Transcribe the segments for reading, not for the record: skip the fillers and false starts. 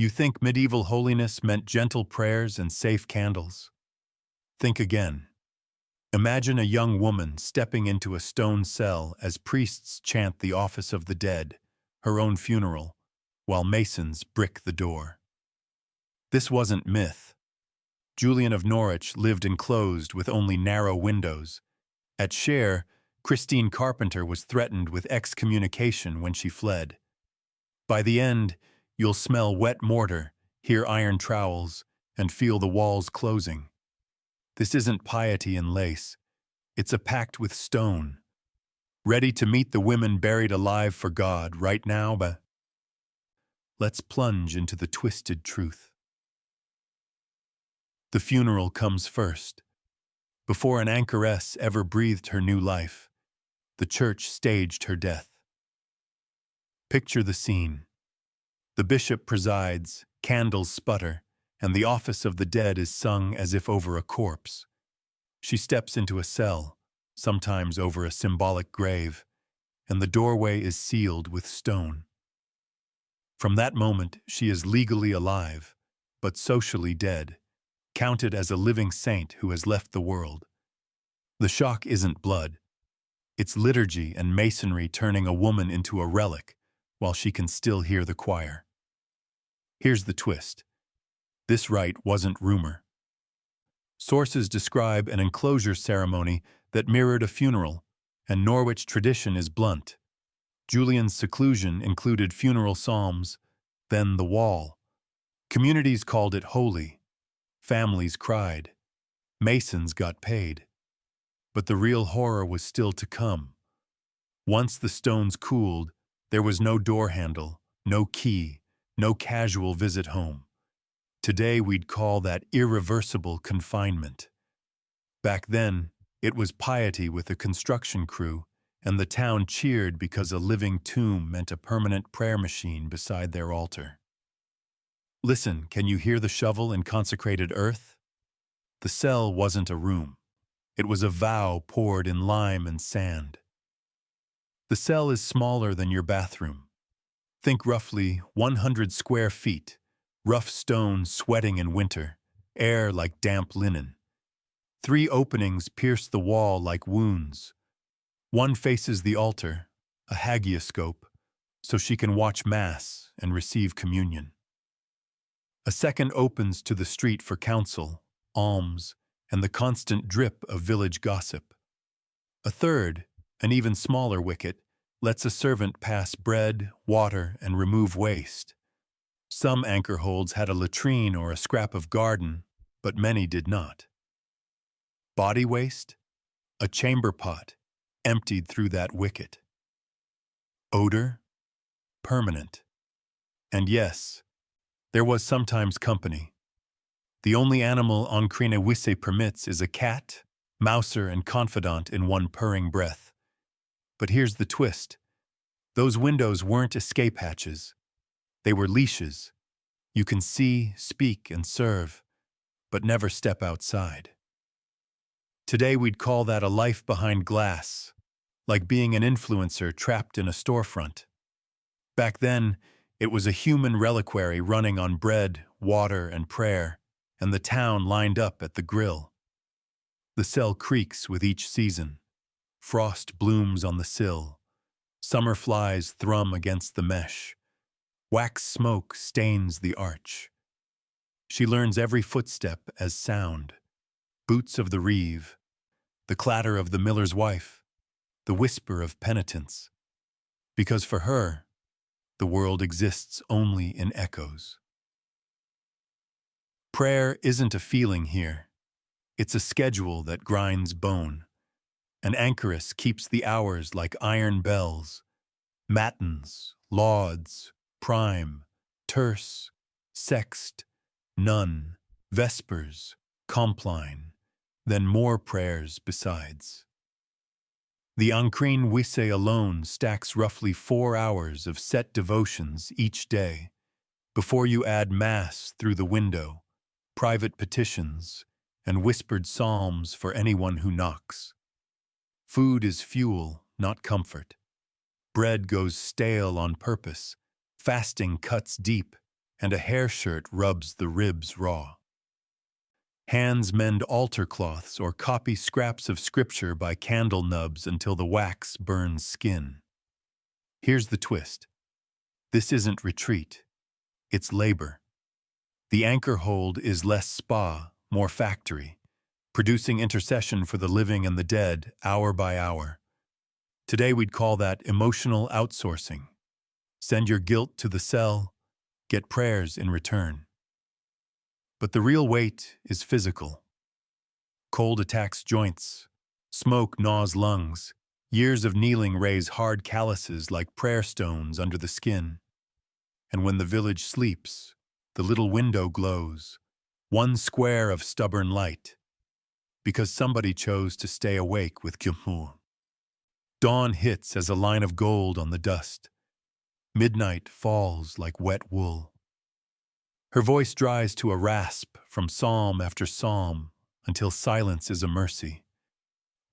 You think medieval holiness meant gentle prayers and safe candles? Think again. Imagine a young woman stepping into a stone cell as priests chant the office of the dead, her own funeral, while masons brick the door. This wasn't myth. Julian of Norwich lived enclosed with only narrow windows. At Cher, Christine Carpenter was threatened with excommunication when she fled. By the end, you'll smell wet mortar, hear iron trowels, and feel the walls closing. This isn't piety in lace. It's a pact with stone, ready to meet the women buried alive for God right now, but let's plunge into the twisted truth. The funeral comes first. Before an anchoress ever breathed her new life, the church staged her death. Picture the scene. The bishop presides, candles sputter, and the office of the dead is sung as if over a corpse. She steps into a cell, sometimes over a symbolic grave, and the doorway is sealed with stone. From that moment, she is legally alive, but socially dead, counted as a living saint who has left the world. The shock isn't blood. It's liturgy and masonry turning a woman into a relic while she can still hear the choir. Here's the twist. This rite wasn't rumor. Sources describe an enclosure ceremony that mirrored a funeral, and Norwich tradition is blunt. Julian's seclusion included funeral psalms, then the wall. Communities called it holy. Families cried. Masons got paid. But the real horror was still to come. Once the stones cooled, there was no door handle, no key, no casual visit home. Today we'd call that irreversible confinement. Back then, it was piety with a construction crew, and the town cheered because a living tomb meant a permanent prayer machine beside their altar. Listen, can you hear the shovel in consecrated earth? The cell wasn't a room. It was a vow poured in lime and sand. The cell is smaller than your bathroom. Think roughly 100 square feet, rough stone sweating in winter, air like damp linen. 3 openings pierce the wall like wounds. One faces the altar, a hagioscope, so she can watch Mass and receive communion. A second opens to the street for counsel, alms, and the constant drip of village gossip. A third, an even smaller wicket, lets a servant pass bread, water, and remove waste. Some anchor holds had a latrine or a scrap of garden, but many did not. Body waste? A chamber pot, emptied through that wicket. Odor? Permanent. And yes, there was sometimes company. The only animal Ancrene Wisse permits is a cat, mouser, and confidant in one purring breath. But here's the twist. Those windows weren't escape hatches. They were leashes. You can see, speak, and serve, but never step outside. Today we'd call that a life behind glass, like being an influencer trapped in a storefront. Back then, it was a human reliquary running on bread, water, and prayer, and the town lined up at the grill. The cell creaks with each season. Frost blooms on the sill. Summer flies thrum against the mesh. Wax smoke stains the arch. She learns every footstep as sound. Boots of the reeve, the clatter of the miller's wife, the whisper of penitence. Because for her, the world exists only in echoes. Prayer isn't a feeling here. It's a schedule that grinds bone. An anchoress keeps the hours like iron bells. Matins, lauds, prime, terce, sext, none, vespers, compline, then more prayers besides. The Ancrene Wisse alone stacks roughly 4 hours of set devotions each day, before you add Mass through the window, private petitions, and whispered psalms for anyone who knocks. Food is fuel, not comfort. Bread goes stale on purpose, fasting cuts deep, and a hair shirt rubs the ribs raw. Hands mend altar cloths or copy scraps of scripture by candle nubs until the wax burns skin. Here's the twist. This isn't retreat. It's labor. The anchor hold is less spa, more factory, producing intercession for the living and the dead hour by hour. Today we'd call that emotional outsourcing. Send your guilt to the cell, get prayers in return. But the real weight is physical. Cold attacks joints, smoke gnaws lungs, years of kneeling raise hard calluses like prayer stones under the skin. And when the village sleeps, the little window glows, one square of stubborn light, because somebody chose to stay awake with Gyumhu. Dawn hits as a line of gold on the dust. Midnight falls like wet wool. Her voice dries to a rasp from psalm after psalm until silence is a mercy.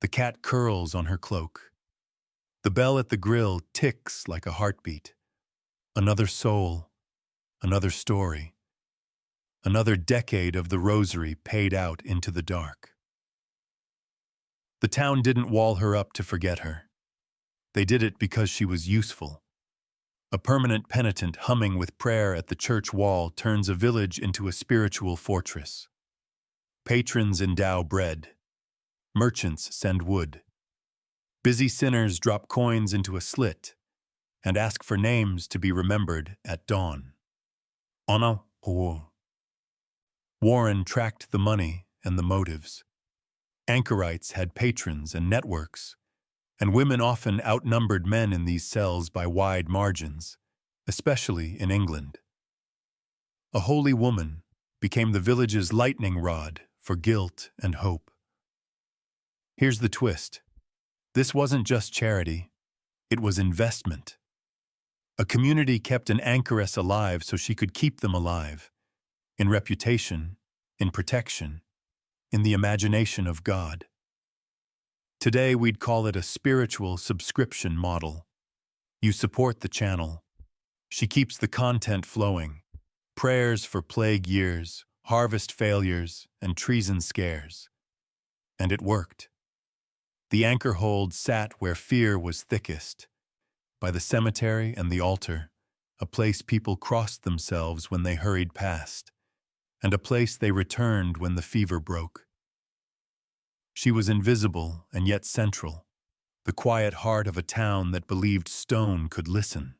The cat curls on her cloak. The bell at the grill ticks like a heartbeat. Another soul, another story, another decade of the rosary paid out into the dark. The town didn't wall her up to forget her. They did it because she was useful. A permanent penitent humming with prayer at the church wall turns a village into a spiritual fortress. Patrons endow bread. Merchants send wood. Busy sinners drop coins into a slit and ask for names to be remembered at dawn. Ona Ho. Warren tracked the money and the motives. Anchorites had patrons and networks, and women often outnumbered men in these cells by wide margins, especially in England. A holy woman became the village's lightning rod for guilt and hope. Here's the twist. This wasn't just charity, it was investment. A community kept an anchoress alive so she could keep them alive, in reputation, in protection, in the imagination of God. Today, we'd call it a spiritual subscription model. You support the channel. She keeps the content flowing. Prayers for plague years, harvest failures, and treason scares. And it worked. The anchor hold sat where fear was thickest, by the cemetery and the altar, a place people crossed themselves when they hurried past, and a place they returned when the fever broke. She was invisible and yet central, the quiet heart of a town that believed stone could listen.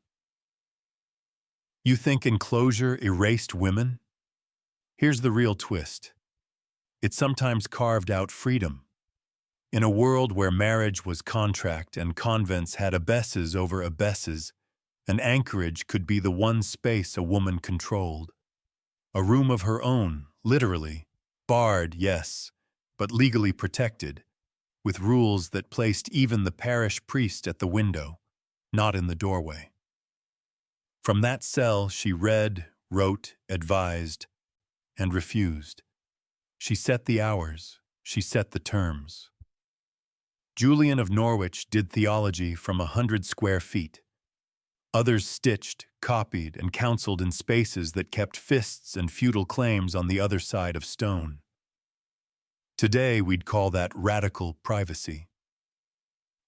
You think enclosure erased women? Here's the real twist. It sometimes carved out freedom. In a world where marriage was contract and convents had abbesses over abbesses, an anchorage could be the one space a woman controlled. A room of her own, literally, barred, yes, but legally protected, with rules that placed even the parish priest at the window, not in the doorway. From that cell she read, wrote, advised, and refused. She set the hours, she set the terms. Julian of Norwich did theology from 100 square feet. Others stitched, copied, and counseled in spaces that kept fists and feudal claims on the other side of stone. Today, we'd call that radical privacy.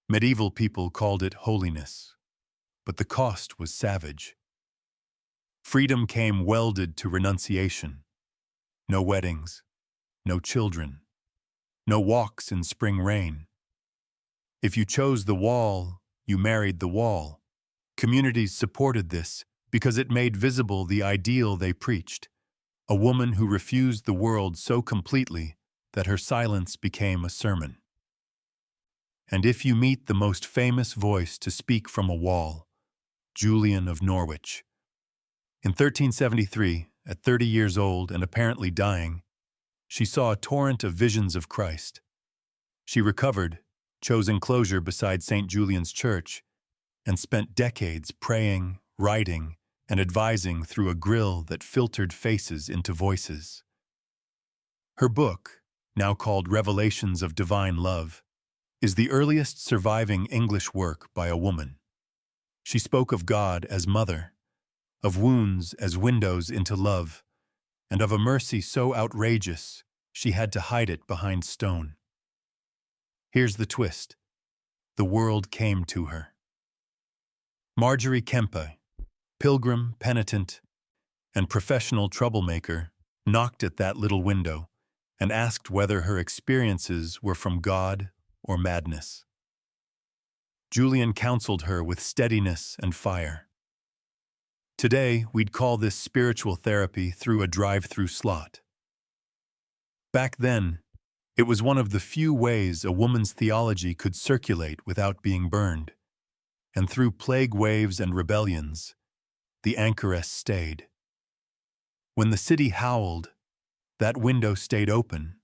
Medieval people called it holiness, but the cost was savage. Freedom came welded to renunciation. No weddings, no children, no walks in spring rain. If you chose the wall, you married the wall. Communities supported this because it made visible the ideal they preached, a woman who refused the world so completely that her silence became a sermon. And if you meet the most famous voice to speak from a wall, Julian of Norwich. In 1373, at 30 years old and apparently dying, she saw a torrent of visions of Christ. She recovered, chose enclosure beside St. Julian's Church, and spent decades praying, writing, and advising through a grill that filtered faces into voices. Her book, now called Revelations of Divine Love, is the earliest surviving English work by a woman. She spoke of God as mother, of wounds as windows into love, and of a mercy so outrageous she had to hide it behind stone. Here's the twist. The world came to her. Marjorie Kempe, pilgrim, penitent, and professional troublemaker, knocked at that little window and asked whether her experiences were from God or madness. Julian counseled her with steadiness and fire. Today, we'd call this spiritual therapy through a drive-through slot. Back then, it was one of the few ways a woman's theology could circulate without being burned, and through plague waves and rebellions, the anchoress stayed. When the city howled, that window stayed open,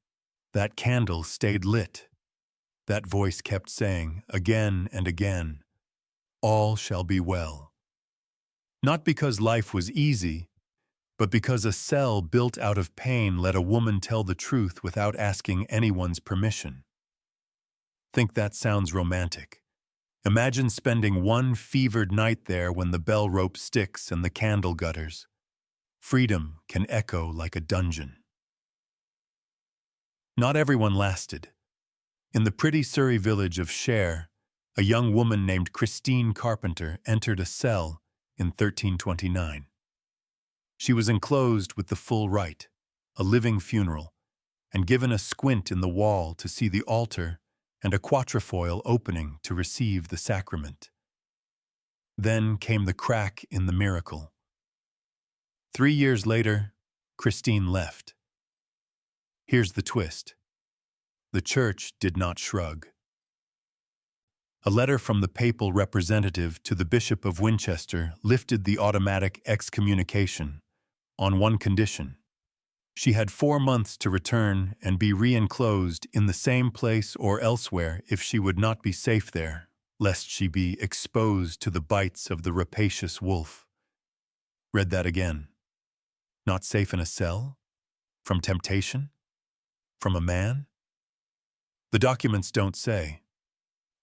that candle stayed lit. That voice kept saying, again and again, "All shall be well." Not because life was easy, but because a cell built out of pain let a woman tell the truth without asking anyone's permission. Think that sounds romantic. Imagine spending one fevered night there when the bell rope sticks and the candle gutters. Freedom can echo like a dungeon. Not everyone lasted. In the pretty Surrey village of Cher, a young woman named Christine Carpenter entered a cell in 1329. She was enclosed with the full rite, a living funeral, and given a squint in the wall to see the altar and a quatrefoil opening to receive the sacrament. Then came the crack in the miracle. 3 years later, Christine left. Here's the twist. The church did not shrug. A letter from the papal representative to the Bishop of Winchester lifted the automatic excommunication on one condition. She had 4 months to return and be re-enclosed in the same place or elsewhere if she would not be safe there, lest she be exposed to the bites of the rapacious wolf. Read that again. Not safe in a cell? From temptation? From a man? The documents don't say.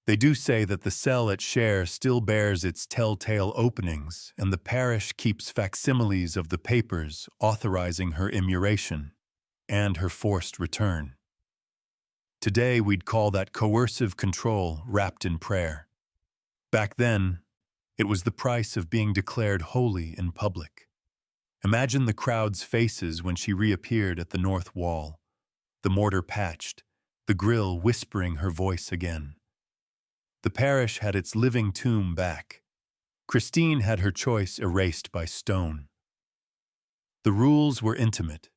They do say that the cell at Cher still bears its telltale openings, and the parish keeps facsimiles of the papers authorizing her immuration and her forced return. Today, we'd call that coercive control wrapped in prayer. Back then, it was the price of being declared holy in public. Imagine the crowd's faces when she reappeared at the north wall, the mortar patched, the grill whispering her voice again. The parish had its living tomb back. Christine had her choice erased by stone. The rules were intimate,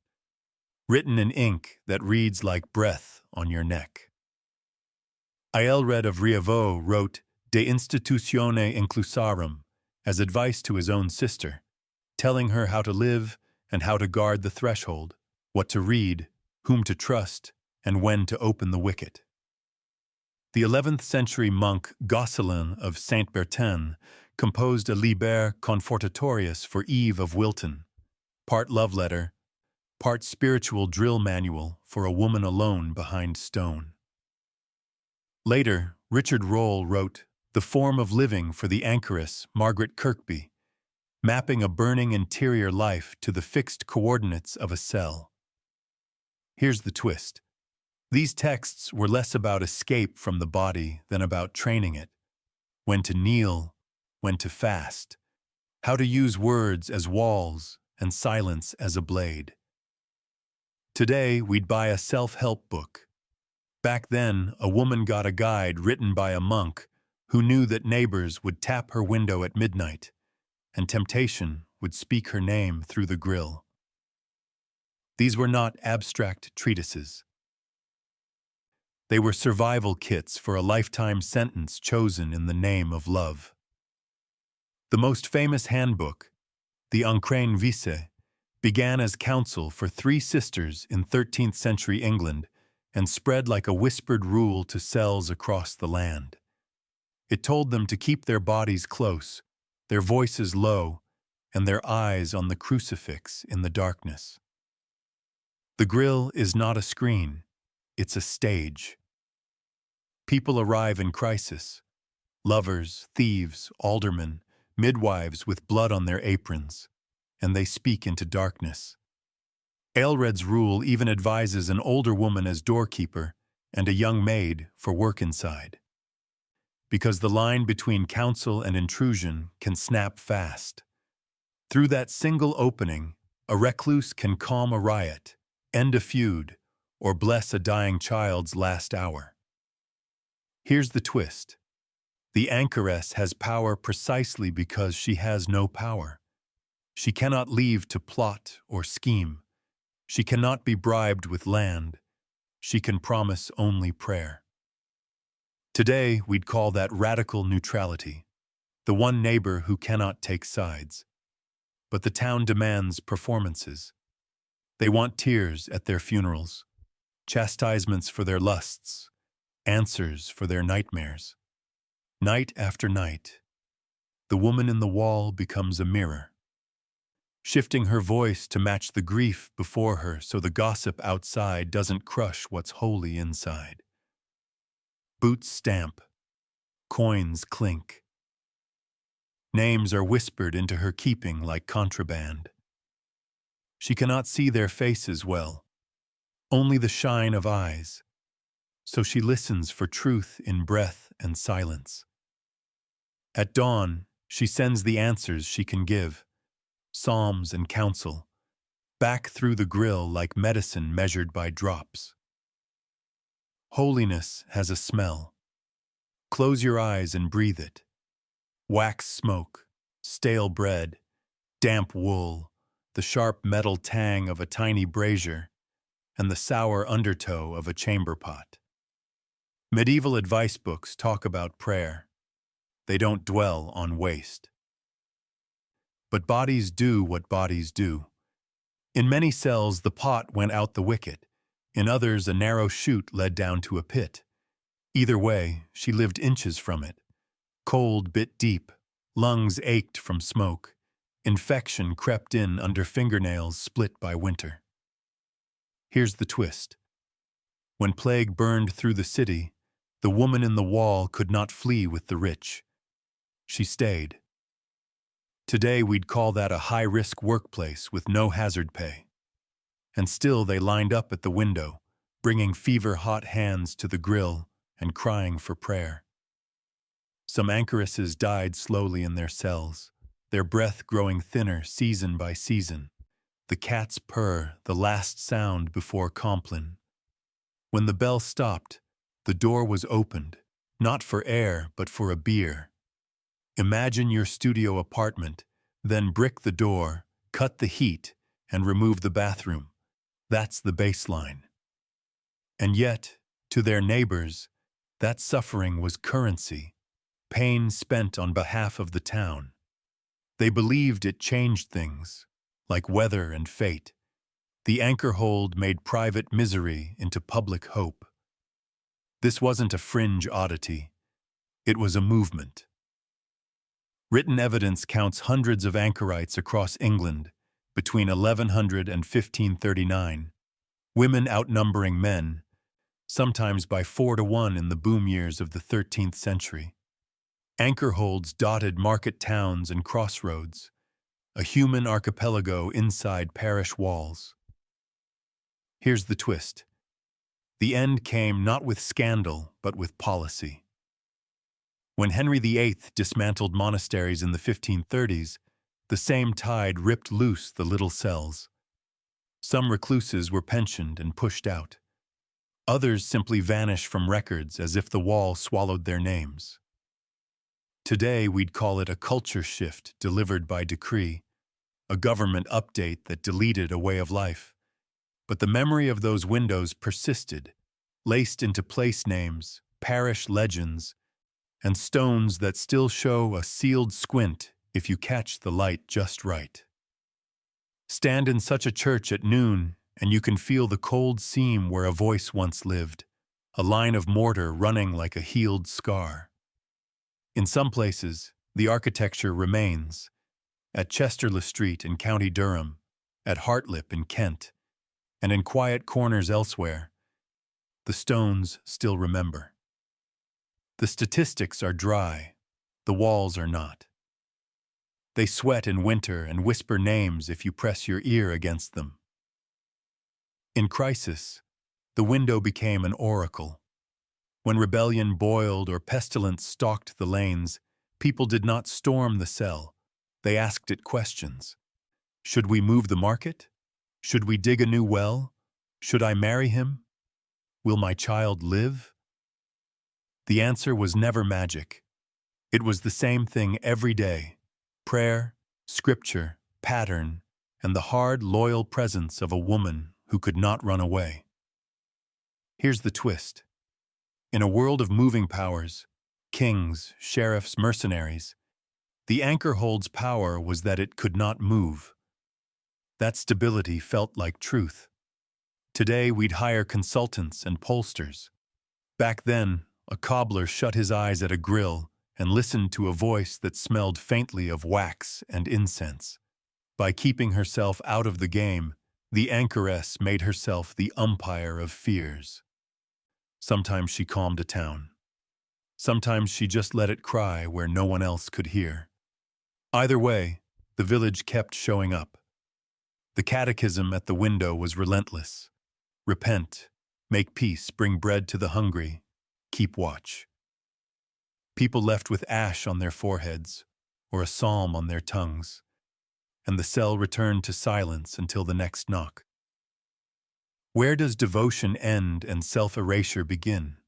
written in ink that reads like breath on your neck. Aelred of Rievaulx wrote De Institutione Inclusarum as advice to his own sister, telling her how to live and how to guard the threshold, what to read, whom to trust, and when to open the wicket. The 11th century monk Gosselin of Saint Bertin composed a Liber Confortatorius for Eve of Wilton, part love letter, part spiritual drill manual for a woman alone behind stone. Later, Richard Rolle wrote The Form of Living for the anchoress Margaret Kirkby, mapping a burning interior life to the fixed coordinates of a cell. Here's the twist. These texts were less about escape from the body than about training it. When to kneel, when to fast, how to use words as walls and silence as a blade. Today, we'd buy a self-help book. Back then, a woman got a guide written by a monk who knew that neighbors would tap her window at midnight, and temptation would speak her name through the grill. These were not abstract treatises. They were survival kits for a lifetime sentence chosen in the name of love. The most famous handbook, the Ancrene Vitae, began as counsel for 3 sisters in 13th century England and spread like a whispered rule to cells across the land. It told them to keep their bodies close, their voices low, and their eyes on the crucifix in the darkness. The grill is not a screen. It's a stage. People arrive in crisis. Lovers, thieves, aldermen, midwives with blood on their aprons, and they speak into darkness. Aelred's rule even advises an older woman as doorkeeper and a young maid for work inside. Because the line between counsel and intrusion can snap fast. Through that single opening, a recluse can calm a riot, end a feud, or bless a dying child's last hour. Here's the twist. The anchoress has power precisely because she has no power. She cannot leave to plot or scheme. She cannot be bribed with land. She can promise only prayer. Today, we'd call that radical neutrality, the one neighbor who cannot take sides. But the town demands performances. They want tears at their funerals, chastisements for their lusts, answers for their nightmares. Night after night, the woman in the wall becomes a mirror, shifting her voice to match the grief before her so the gossip outside doesn't crush what's holy inside. Boots stamp, coins clink. Names are whispered into her keeping like contraband. She cannot see their faces well, only the shine of eyes, so she listens for truth in breath and silence. At dawn, she sends the answers she can give, psalms and counsel, back through the grill like medicine measured by drops. Holiness has a smell. Close your eyes and breathe it. Wax smoke, stale bread, damp wool, the sharp metal tang of a tiny brazier, and the sour undertow of a chamber pot. Medieval advice books talk about prayer. They don't dwell on waste. But bodies do what bodies do. In many cells, the pot went out the wicket. In others, a narrow chute led down to a pit. Either way, she lived inches from it. Cold bit deep, lungs ached from smoke. Infection crept in under fingernails split by winter. Here's the twist. When plague burned through the city, the woman in the wall could not flee with the rich. She stayed. Today we'd call that a high-risk workplace with no hazard pay. And still they lined up at the window, bringing fever-hot hands to the grill and crying for prayer. Some anchoresses died slowly in their cells, their breath growing thinner season by season. The cat's purr, the last sound before Compline. When the bell stopped, the door was opened, not for air but for a beer. Imagine your studio apartment, then brick the door, cut the heat, and remove the bathroom. That's the baseline. And yet, to their neighbors, that suffering was currency, pain spent on behalf of the town. They believed it changed things, like weather and fate. The anchor hold made private misery into public hope. This wasn't a fringe oddity. It was a movement. Written evidence counts hundreds of anchorites across England between 1100 and 1539, women outnumbering men, sometimes by 4-to-1 in the boom years of the 13th century. Anchor holds dotted market towns and crossroads, a human archipelago inside parish walls. Here's the twist. The end came not with scandal, but with policy. When Henry VIII dismantled monasteries in the 1530s, the same tide ripped loose the little cells. Some recluses were pensioned and pushed out. Others simply vanished from records as if the wall swallowed their names. Today, we'd call it a culture shift delivered by decree, a government update that deleted a way of life. But the memory of those windows persisted, laced into place names, parish legends, and stones that still show a sealed squint if you catch the light just right. Stand in such a church at noon, and you can feel the cold seam where a voice once lived, a line of mortar running like a healed scar. In some places, the architecture remains. At Chesterle Street in County Durham, at Hartlip in Kent, and in quiet corners elsewhere, the stones still remember. The statistics are dry, the walls are not. They sweat in winter and whisper names if you press your ear against them. In crisis, the window became an oracle. When rebellion boiled or pestilence stalked the lanes, people did not storm the cell. They asked it questions. Should we move the market? Should we dig a new well? Should I marry him? Will my child live? The answer was never magic. It was the same thing every day: prayer, scripture, pattern, and the hard, loyal presence of a woman who could not run away. Here's the twist. In a world of moving powers, kings, sheriffs, mercenaries, the anchor hold's power was that it could not move. That stability felt like truth. Today we'd hire consultants and pollsters. Back then, a cobbler shut his eyes at a grill and listened to a voice that smelled faintly of wax and incense. By keeping herself out of the game, the anchoress made herself the umpire of fears. Sometimes she calmed a town. Sometimes she just let it cry where no one else could hear. Either way, the village kept showing up. The catechism at the window was relentless. Repent, make peace, bring bread to the hungry, keep watch. People left with ash on their foreheads or a psalm on their tongues, and the cell returned to silence until the next knock. Where does devotion end and self-erasure begin?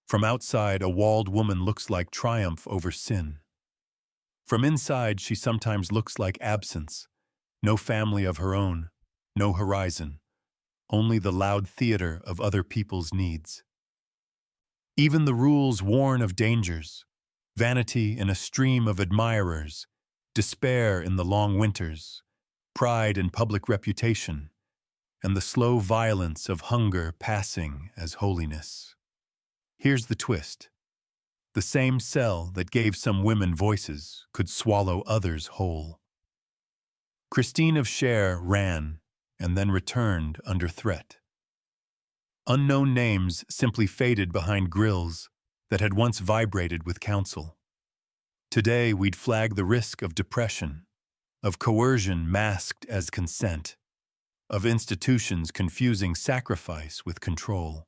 From outside, a walled woman looks like triumph over sin. From inside, she sometimes looks like absence. No family of her own, no horizon, only the loud theater of other people's needs. Even the rules warn of dangers: vanity in a stream of admirers, despair in the long winters, pride in public reputation, and the slow violence of hunger passing as holiness. Here's the twist. The same cell that gave some women voices could swallow others whole. Christine of Cher ran and then returned under threat. Unknown names simply faded behind grills that had once vibrated with counsel. Today we'd flag the risk of depression, of coercion masked as consent, of institutions confusing sacrifice with control.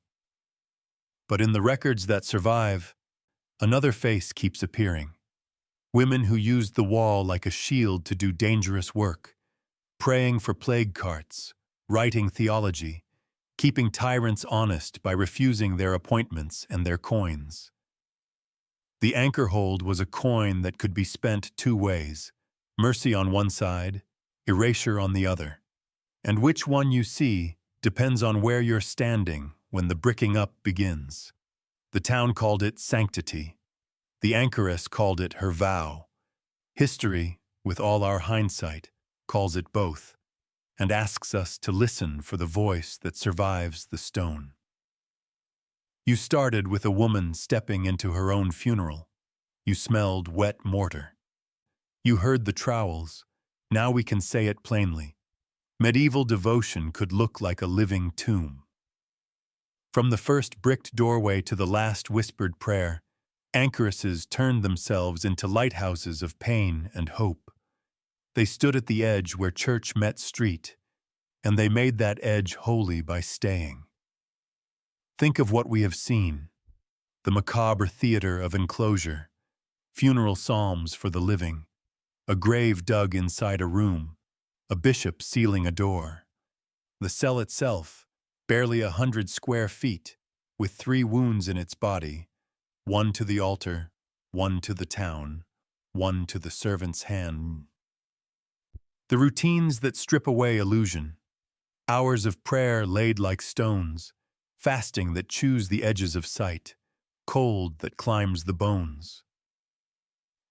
But in the records that survive, another face keeps appearing. Women who used the wall like a shield to do dangerous work, praying for plague carts, writing theology, keeping tyrants honest by refusing their appointments and their coins. The anchor hold was a coin that could be spent two ways: mercy on one side, erasure on the other. And which one you see depends on where you're standing when the bricking up begins. The town called it sanctity. The anchoress called it her vow. History, with all our hindsight, calls it both, and asks us to listen for the voice that survives the stone. You started with a woman stepping into her own funeral. You smelled wet mortar. You heard the trowels. Now we can say it plainly. Medieval devotion could look like a living tomb. From the first bricked doorway to the last whispered prayer, anchoresses turned themselves into lighthouses of pain and hope. They stood at the edge where church met street, and they made that edge holy by staying. Think of what we have seen: the macabre theater of enclosure, funeral psalms for the living, a grave dug inside a room, a bishop sealing a door. The cell itself, barely 100 square feet, with 3 wounds in its body, one to the altar, one to the town, one to the servant's hand. The routines that strip away illusion, hours of prayer laid like stones, fasting that chews the edges of sight, cold that climbs the bones.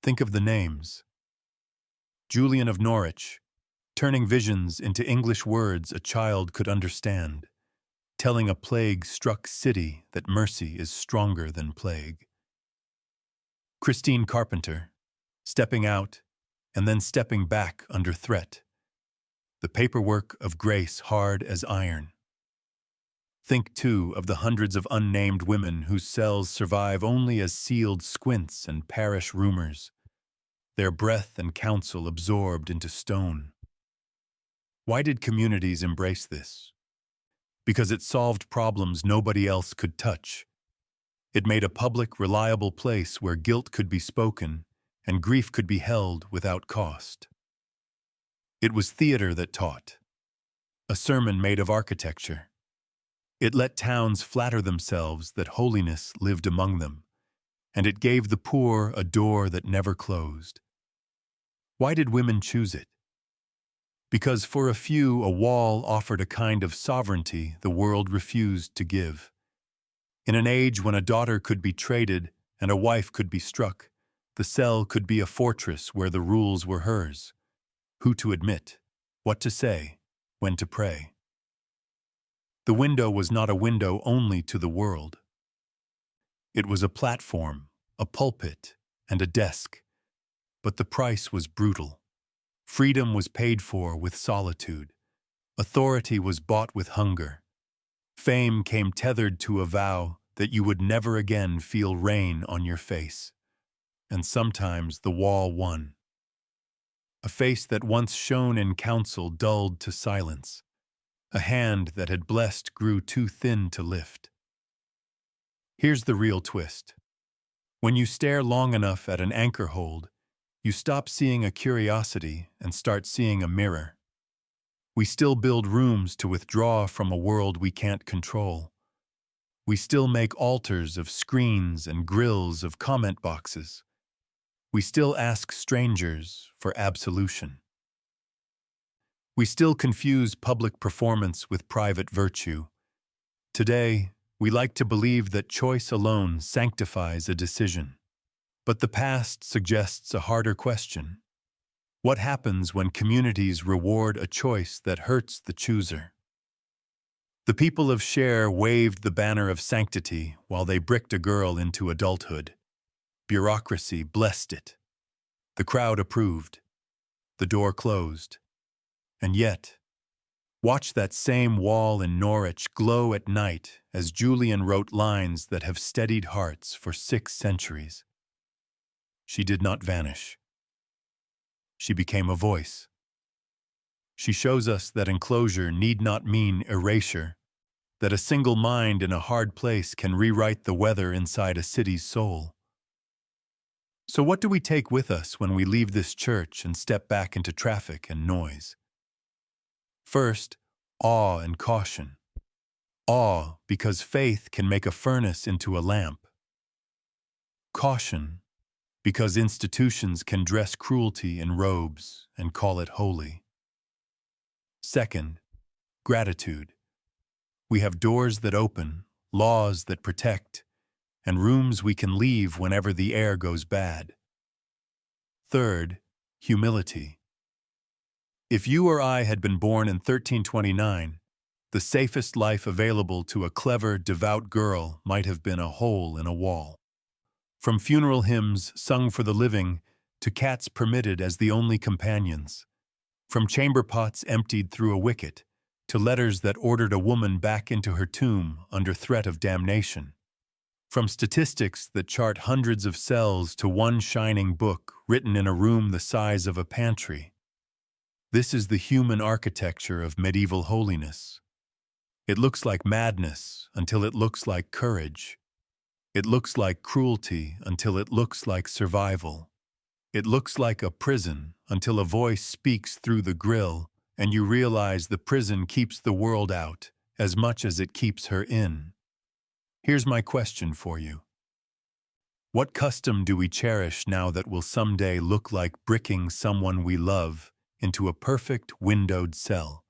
Think of the names. Julian of Norwich, turning visions into English words a child could understand, telling a plague-struck city that mercy is stronger than plague. Christine Carpenter, stepping out and then stepping back under threat, the paperwork of grace hard as iron. Think, too, of the hundreds of unnamed women whose cells survive only as sealed squints and parish rumors. their breath and counsel absorbed into stone. Why did communities embrace this? Because it solved problems nobody else could touch. It made a public, reliable place where guilt could be spoken and grief could be held without cost. It was theater that taught, a sermon made of architecture. It let towns flatter themselves that holiness lived among them, and it gave the poor a door that never closed. Why did women choose it? Because for a few, a wall offered a kind of sovereignty the world refused to give. In an age when a daughter could be traded and a wife could be struck, the cell could be a fortress where the rules were hers. Who to admit, what to say, when to pray. The window was not a window only to the world. It was a platform, a pulpit, and a desk. But the price was brutal. Freedom was paid for with solitude. Authority was bought with hunger. Fame came tethered to a vow that you would never again feel rain on your face. And sometimes the wall won. A face that once shone in counsel dulled to silence. A hand that had blessed grew too thin to lift. Here's the real twist. When you stare long enough at an anchor hold, you stop seeing a curiosity and start seeing a mirror. We still build rooms to withdraw from a world we can't control. We still make altars of screens and grills of comment boxes. We still ask strangers for absolution. We still confuse public performance with private virtue. Today, we like to believe that choice alone sanctifies a decision. But the past suggests a harder question. What happens when communities reward a choice that hurts the chooser? The people of Cher waved the banner of sanctity while they bricked a girl into adulthood. Bureaucracy blessed it. The crowd approved. The door closed. And yet, watch that same wall in Norwich glow at night as Julian wrote lines that have steadied hearts for 6 centuries. She did not vanish. She became a voice. She shows us that enclosure need not mean erasure, that a single mind in a hard place can rewrite the weather inside a city's soul. So what do we take with us when we leave this church and step back into traffic and noise? First, awe and caution. Awe because faith can make a furnace into a lamp. Caution because institutions can dress cruelty in robes and call it holy. Second, gratitude. We have doors that open, laws that protect, and rooms we can leave whenever the air goes bad. Third, humility. If you or I had been born in 1329, the safest life available to a clever, devout girl might have been a hole in a wall. From funeral hymns sung for the living to cats permitted as the only companions. From chamber pots emptied through a wicket to letters that ordered a woman back into her tomb under threat of damnation. From statistics that chart hundreds of cells to one shining book written in a room the size of a pantry. This is the human architecture of medieval holiness. It looks like madness until it looks like courage. It looks like cruelty until it looks like survival. It looks like a prison until a voice speaks through the grill and you realize the prison keeps the world out as much as it keeps her in. Here's my question for you. What custom do we cherish now that will someday look like bricking someone we love into a perfect windowed cell?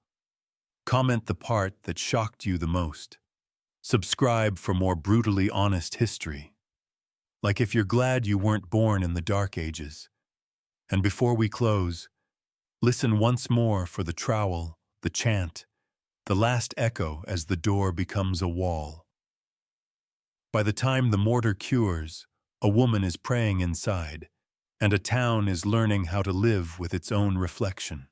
Comment the part that shocked you the most. Subscribe for more brutally honest history. Like if you're glad you weren't born in the Dark Ages. And before we close, listen once more for the trowel, the chant, the last echo as the door becomes a wall. By the time the mortar cures, a woman is praying inside, and a town is learning how to live with its own reflection.